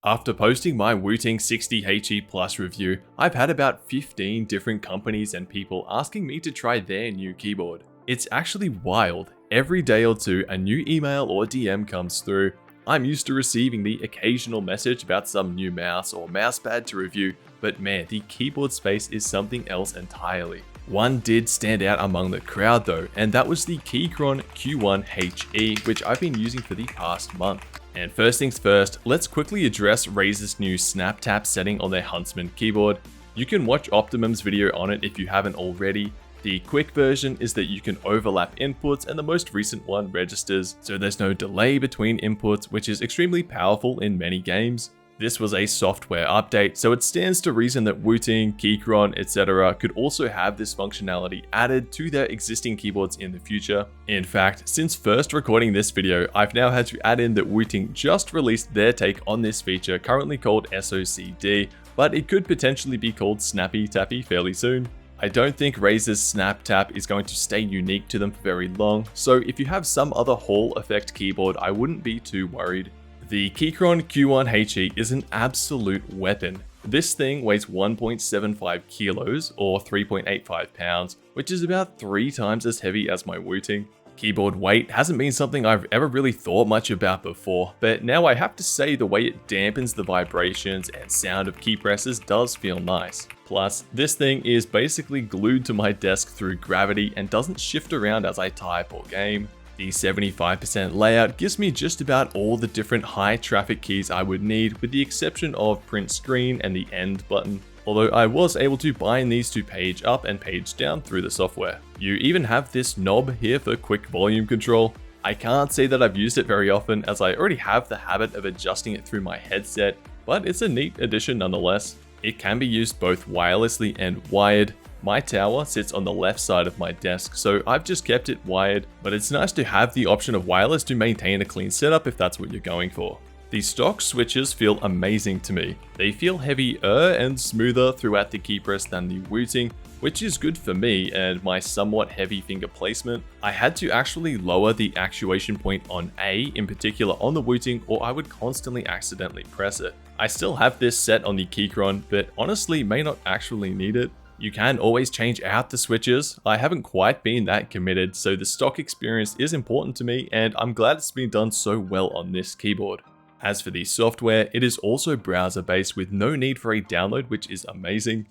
After posting my Wooting 60 HE Plus review, I've had about 15 different companies and people asking me to try their new keyboard. It's actually wild. Every day or two, a new email or DM comes through. I'm used to receiving the occasional message about some new mouse or mousepad to review, but man, the keyboard space is something else entirely. One did stand out among the crowd though, and that was the Keychron Q1 HE, which I've been using for the past month. And first things first, let's quickly address Razer's new snap tap setting on their Huntsman keyboard. You can watch Optimum's video on it if you haven't already. The quick version is that you can overlap inputs and the most recent one registers, so there's no delay between inputs, which is extremely powerful in many games. This was a software update, so it stands to reason that Wooting, Keychron, etc. could also have this functionality added to their existing keyboards in the future. In fact, since first recording this video, I've now had to add in that Wooting just released their take on this feature, currently called SOCD, but it could potentially be called Snappy Tappy fairly soon. I don't think Razer's Snap Tap is going to stay unique to them for very long, so if you have some other Hall effect keyboard, I wouldn't be too worried. The Keychron Q1 HE is an absolute weapon. This thing weighs 1.75 kilos or 3.85 pounds, which is about 3 times as heavy as my Wooting. Keyboard weight hasn't been something I've ever really thought much about before, but now I have to say the way it dampens the vibrations and sound of key presses does feel nice. Plus, this thing is basically glued to my desk through gravity and doesn't shift around as I type or game. The 75% layout gives me just about all the different high traffic keys I would need, with the exception of print screen and the end button. Although I was able to bind these to page up and page down through the software. You even have this knob here for quick volume control. I can't say that I've used it very often, as I already have the habit of adjusting it through my headset, but it's a neat addition nonetheless. It can be used both wirelessly and wired. My tower sits on the left side of my desk, so I've just kept it wired, but it's nice to have the option of wireless to maintain a clean setup if that's what you're going for. The stock switches feel amazing to me. They feel heavier and smoother throughout the key press than the Wooting, which is good for me and my somewhat heavy finger placement. I had to actually lower the actuation point on A in particular on the Wooting, or I would constantly accidentally press it. I still have this set on the Keychron, but honestly may not actually need it. You can always change out the switches. I haven't quite been that committed, so the stock experience is important to me, and I'm glad it's been done so well on this keyboard. As for the software, it is also browser-based with no need for a download, which is amazing.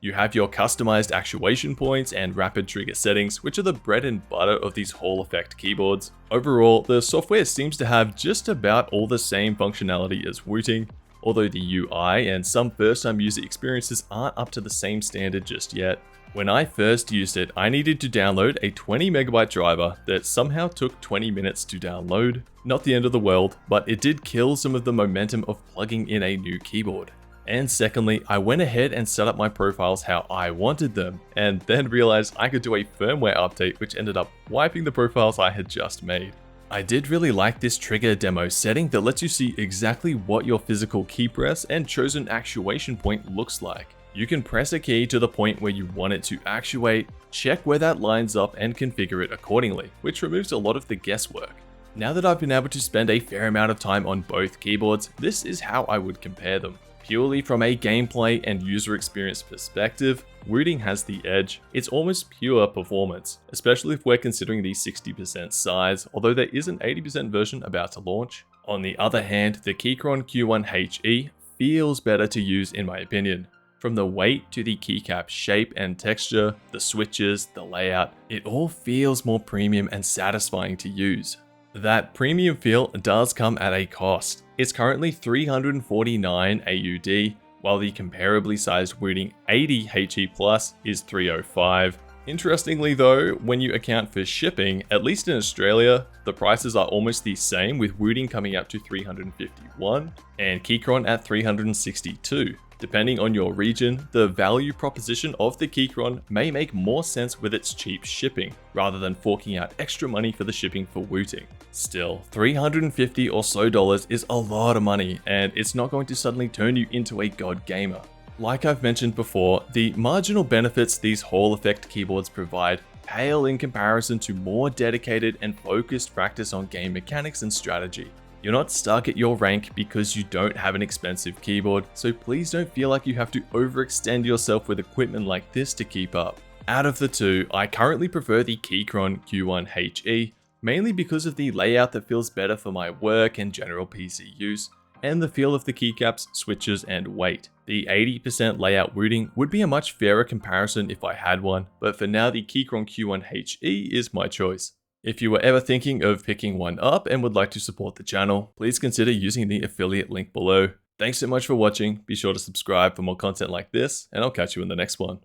You have your customized actuation points and rapid trigger settings, which are the bread and butter of these Hall effect keyboards. Overall, the software seems to have just about all the same functionality as Wooting, although the UI and some first-time user experiences aren't up to the same standard just yet. When I first used it, I needed to download a 20 megabyte driver that somehow took 20 minutes to download. Not the end of the world, but it did kill some of the momentum of plugging in a new keyboard. And secondly, I went ahead and set up my profiles how I wanted them, and then realized I could do a firmware update which ended up wiping the profiles I had just made. I did really like this trigger demo setting that lets you see exactly what your physical key press and chosen actuation point looks like. You can press a key to the point where you want it to actuate, check where that lines up and configure it accordingly, which removes a lot of the guesswork. Now that I've been able to spend a fair amount of time on both keyboards, this is how I would compare them. Purely from a gameplay and user experience perspective, Wooting has the edge. It's almost pure performance, especially if we're considering the 60% size, although there is an 80% version about to launch. On the other hand, the Keychron Q1 HE feels better to use in my opinion. From the weight to the keycap shape and texture, the switches, the layout, it all feels more premium and satisfying to use. That premium feel does come at a cost. It's currently 349 AUD, while the comparably sized Wooting 80 HE Plus is 305. Interestingly though, when you account for shipping, at least in Australia, the prices are almost the same, with Wooting coming out to 351 and Keychron at 362. Depending on your region, the value proposition of the Keychron may make more sense with its cheap shipping, rather than forking out extra money for the shipping for Wooting. Still, $350 or so is a lot of money, and it's not going to suddenly turn you into a god gamer. Like I've mentioned before, the marginal benefits these Hall effect keyboards provide pale in comparison to more dedicated and focused practice on game mechanics and strategy. You're not stuck at your rank because you don't have an expensive keyboard, so please don't feel like you have to overextend yourself with equipment like this to keep up. Out of the two, I currently prefer the Keychron Q1 HE, mainly because of the layout that feels better for my work and general PC use, and the feel of the keycaps, switches, and weight. The 80% layout Wooting would be a much fairer comparison if I had one, but for now the Keychron Q1 HE is my choice. If you were ever thinking of picking one up and would like to support the channel, please consider using the affiliate link below. Thanks so much for watching, be sure to subscribe for more content like this, and I'll catch you in the next one.